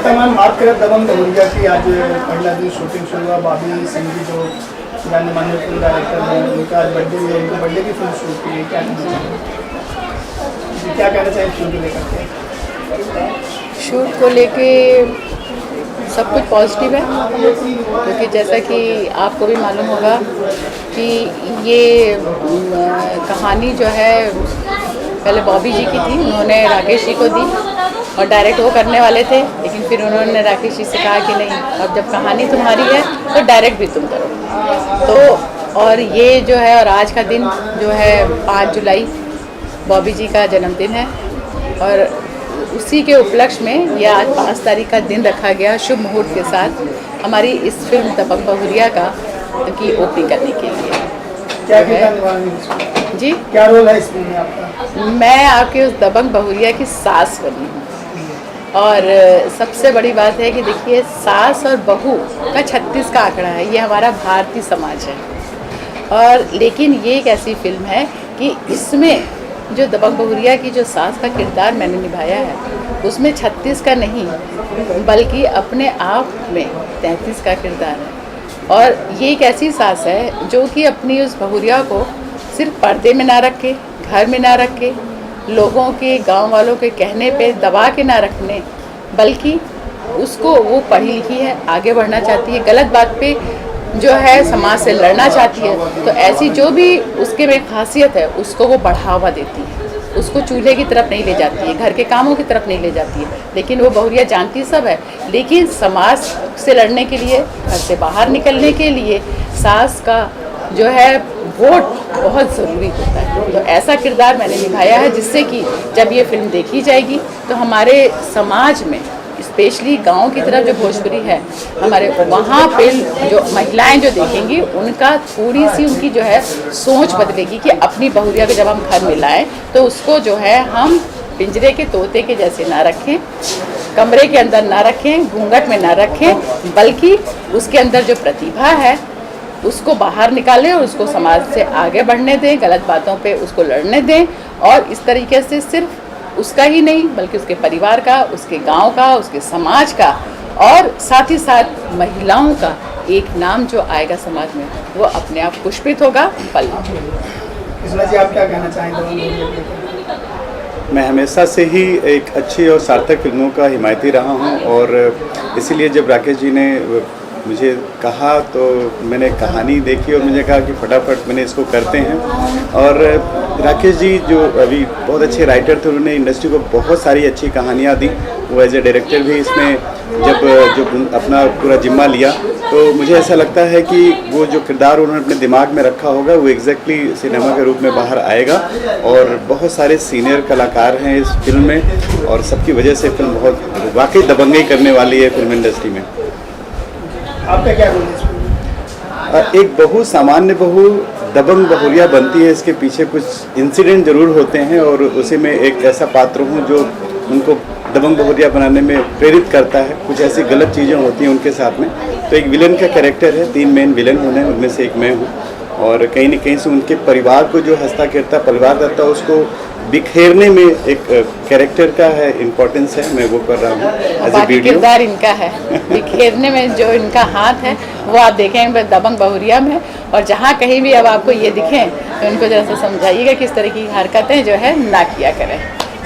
वर्तमान बात करें दबंग बहुरिया की, आज पहला दिन शूटिंग शुरू हुआ। बॉबी सिंह जी जो जाने माने फिल्म डायरेक्टर हैं, उनका आज बर्थडे भी है, उनके बर्थडे की फिल्म शूट की है। क्या कहना चाहिए फिल्म को लेकर के? शूट को लेके सब कुछ पॉजिटिव है, क्योंकि जैसा कि आपको भी मालूम होगा कि ये कहानी जो है पहले बॉबी जी की थी, उन्होंने राकेश जी को दी और डायरेक्ट वो करने वाले थे, लेकिन फिर उन्होंने राकेश जी से कहा कि नहीं, अब जब कहानी तुम्हारी है तो डायरेक्ट भी तुम करो। तो और ये जो है, और आज का दिन जो है 5 जुलाई बॉबी जी का जन्मदिन है, और उसी के उपलक्ष्य में यह आज 5 तारीख का दिन रखा गया शुभ मुहूर्त के साथ हमारी इस फिल्म दबंग बहुरिया की ओपनिंग करने के लिए। क्या जी, क्या रोल है इसमें में आपका? मैं आपके उस दबंग बहुरिया की सास बनी हूँ। और सबसे बड़ी बात है कि देखिए, सास और बहू का 36 का आंकड़ा है, ये हमारा भारतीय समाज है। और लेकिन ये एक ऐसी फिल्म है कि इसमें जो दबंग बहुरिया की जो सास का किरदार मैंने निभाया है, उसमें 36 का नहीं बल्कि अपने आप में 33 का किरदार है। और ये एक ऐसी सास है जो कि अपनी उस बहुरिया को सिर्फ पर्दे में ना रखे, घर में ना रखे, लोगों के, गांव वालों के कहने पे दबा के ना रखने, बल्कि उसको, वो पढ़ी लिखी है, आगे बढ़ना चाहती है, गलत बात पे जो है समाज से लड़ना चाहती है, तो ऐसी जो भी उसके में खासियत है उसको वो बढ़ावा देती है, उसको चूल्हे की तरफ नहीं ले जाती है, घर के कामों की तरफ नहीं ले जाती है। लेकिन वो बहुरिया जानती सब है, लेकिन समाज से लड़ने के लिए, घर से बाहर निकलने के लिए सास का जो है वोट बहुत ज़रूरी होता है। तो ऐसा किरदार मैंने निभाया है, जिससे कि जब ये फिल्म देखी जाएगी तो हमारे समाज में, स्पेशली गांव की तरफ जो भोजपुरी है हमारे, वहाँ पे जो महिलाएं जो देखेंगी, उनका थोड़ी सी उनकी जो है सोच बदलेगी कि अपनी बहुरिया को जब हम घर में लाएँ तो उसको जो है हम पिंजरे के तोते के जैसे ना रखें, कमरे के अंदर ना रखें, घूंघट में ना रखें, बल्कि उसके अंदर जो प्रतिभा है उसको बाहर निकालें और उसको समाज से आगे बढ़ने दें, गलत बातों पे उसको लड़ने दें। और इस तरीके से सिर्फ उसका ही नहीं बल्कि उसके परिवार का, उसके गांव का, उसके समाज का, और साथ ही साथ महिलाओं का एक नाम जो आएगा समाज में, वो अपने आप पुष्पित होगा, फल। इसमें जी आप क्या कहना चाहेंगे? मैं हमेशा से ही एक अच्छी और सार्थक फिल्मों का हिमायती रहा हूं, और इसीलिए जब राकेश जी ने मुझे कहा तो मैंने कहानी देखी और मुझे कहा कि फटाफट मैंने इसको करते हैं। और राकेश जी जो अभी बहुत अच्छे राइटर थे, उन्होंने इंडस्ट्री को बहुत सारी अच्छी कहानियाँ दी। वो एज ए डायरेक्टर भी इसमें जब अपना पूरा जिम्मा लिया, तो मुझे ऐसा लगता है कि वो जो किरदार उन्होंने अपने दिमाग में रखा होगा वो एग्जैक्टली सिनेमा के रूप में बाहर आएगा। और बहुत सारे सीनियर कलाकार हैं इस फिल्म में, और सबकी वजह से फिल्म बहुत वाकई दबंगई करने वाली है फिल्म इंडस्ट्री में। आपका क्या रोल है? एक बहू, सामान्य बहू दबंग बहुरिया बनती है, इसके पीछे कुछ इंसिडेंट जरूर होते हैं, और उसी में एक ऐसा पात्र हूँ जो उनको दबंग बहुरिया बनाने में प्रेरित करता है। कुछ ऐसी गलत चीज़ें होती हैं उनके साथ में। तो एक विलन का कैरेक्टर है, 3 मेन विलन होने, उनमें से एक मैं हूँ। और कहीं न कहीं से उनके परिवार को जो हंसता खेलता परिवार रहता है, उसको बिखेरने में एक कैरेक्टर का है इम्पोर्टेंस है, मैं वो कर रहा हूँ एज ए वीडियो। किरदार इनका है, बिखेरने में जो इनका हाथ है वो आप देखेंगे दबंग बहुरिया में। और जहाँ कहीं भी अब आपको ये दिखें तो इनको जरा सा समझाइएगा कि इस तरह की हरकतें जो है ना किया करें,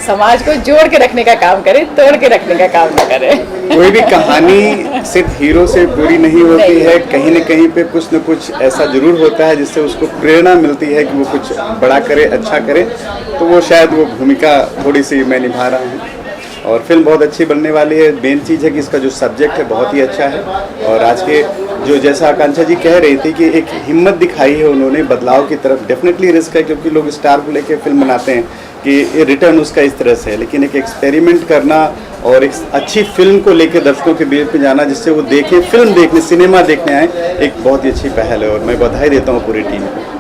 समाज को जोड़ के रखने का काम करें, तोड़ के रखने का काम ना करें। कोई भी कहानी सिर्फ हीरो से पूरी नहीं होती है, कहीं न कहीं पे कुछ न कुछ ऐसा जरूर होता है जिससे उसको प्रेरणा मिलती है कि वो कुछ बड़ा करे, अच्छा करे। तो वो शायद वो भूमिका थोड़ी सी मैं निभा रहा हूँ, और फिल्म बहुत अच्छी बनने वाली है। मेन चीज़ है कि इसका जो सब्जेक्ट है बहुत ही अच्छा है, और आज के जो जैसा आकांक्षा जी कह रही थी कि एक हिम्मत दिखाई है उन्होंने बदलाव की तरफ। डेफिनेटली रिस्क है, क्योंकि लोग स्टार को लेकर फिल्म बनाते हैं कि रिटर्न उसका इस तरह से है, लेकिन एक एक्सपेरिमेंट करना और एक अच्छी फिल्म को लेकर दर्शकों के बीच में जाना जिससे वो देखें, फिल्म देखने, सिनेमा देखने आए, एक बहुत ही अच्छी पहल है, और मैं बधाई देता हूँ पूरी टीम को।